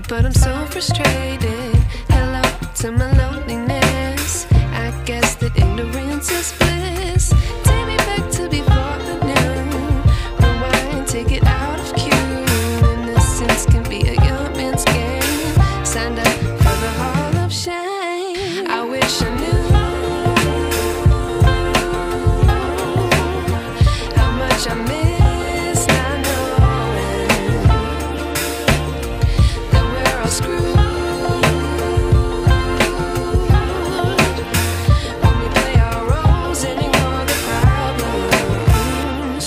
but I'm so frustrated. Hello to my loneliness. I guess that ignorance is bliss. Take me back to before I knew. Rewind, take it out of cue. Innocence can be a young man's game. Signed up for the hall of shame. I wish I knew how much I miss not knowing that we're all screwed when we play our roles and ignore the problems.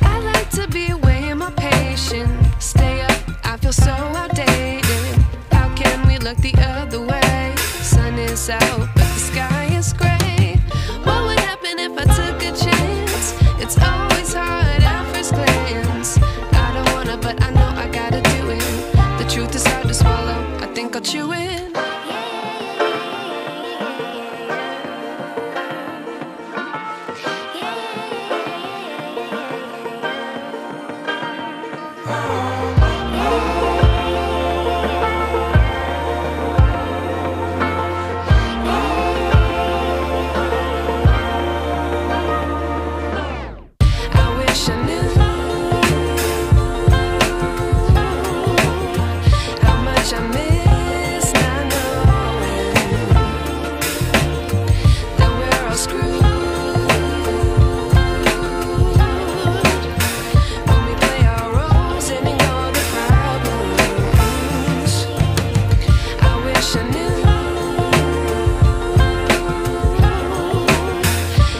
I like to be away in my patience. Stay up, I feel so outdated. How can we look the other way? Sun is out, but the sky is gray. What would happen if I took a chance? It's always hard at first glance. I don't wanna, but I know I gotta do it. The truth is hard to swallow, I think I'll chew it. I wish I knew how much I miss not knowing that we're all screwed when we play our roles and ignore the problems. I wish I knew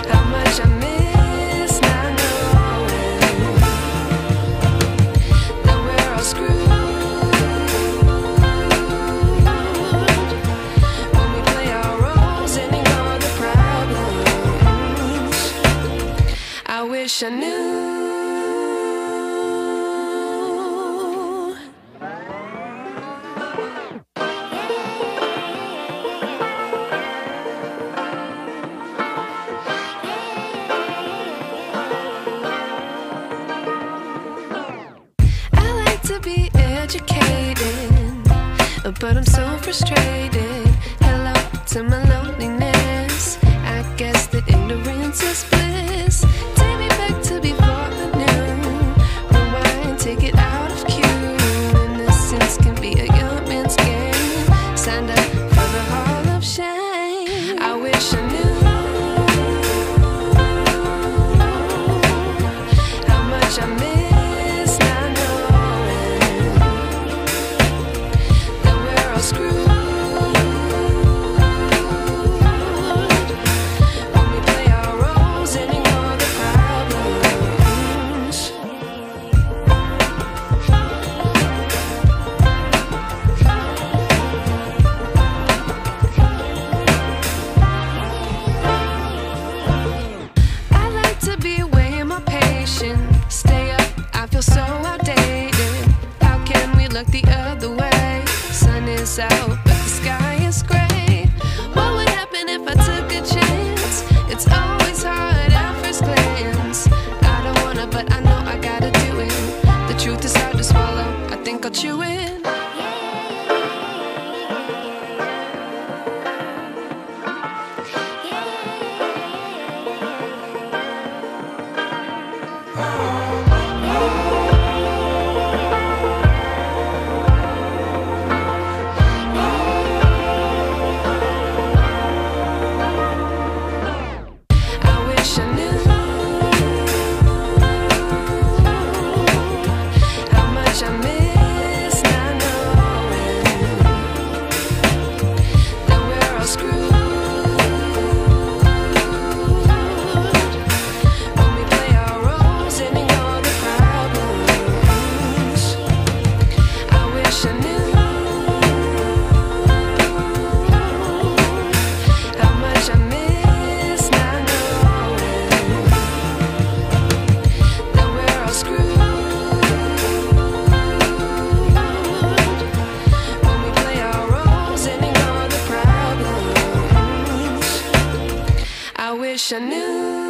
how much I miss not knowing that we're all screwed when we play our roles and ignore the problems. I wish I knew. I like to be educated, but I'm so frustrated. Hello to my loneliness. I guess that ignorance is bliss. Take me back to before I knew. Rewind, take it out of cue. Innocence can be a young man's game. Signed up for the hall of shame. I wish I knew how much I miss not knowing that we're all screwed when we play our roles and ignore the problems. I like to be away in my patience. Stay up, I feel so outdated. How can we look the other way? Sun is out, but the sky is gray. What would happen if I took a chance? It's always hard at first glance. I don't wanna, but I know I gotta do it. The truth is hard to swallow, I think I'll chew it. I wish I knew how much I miss now. I wish I knew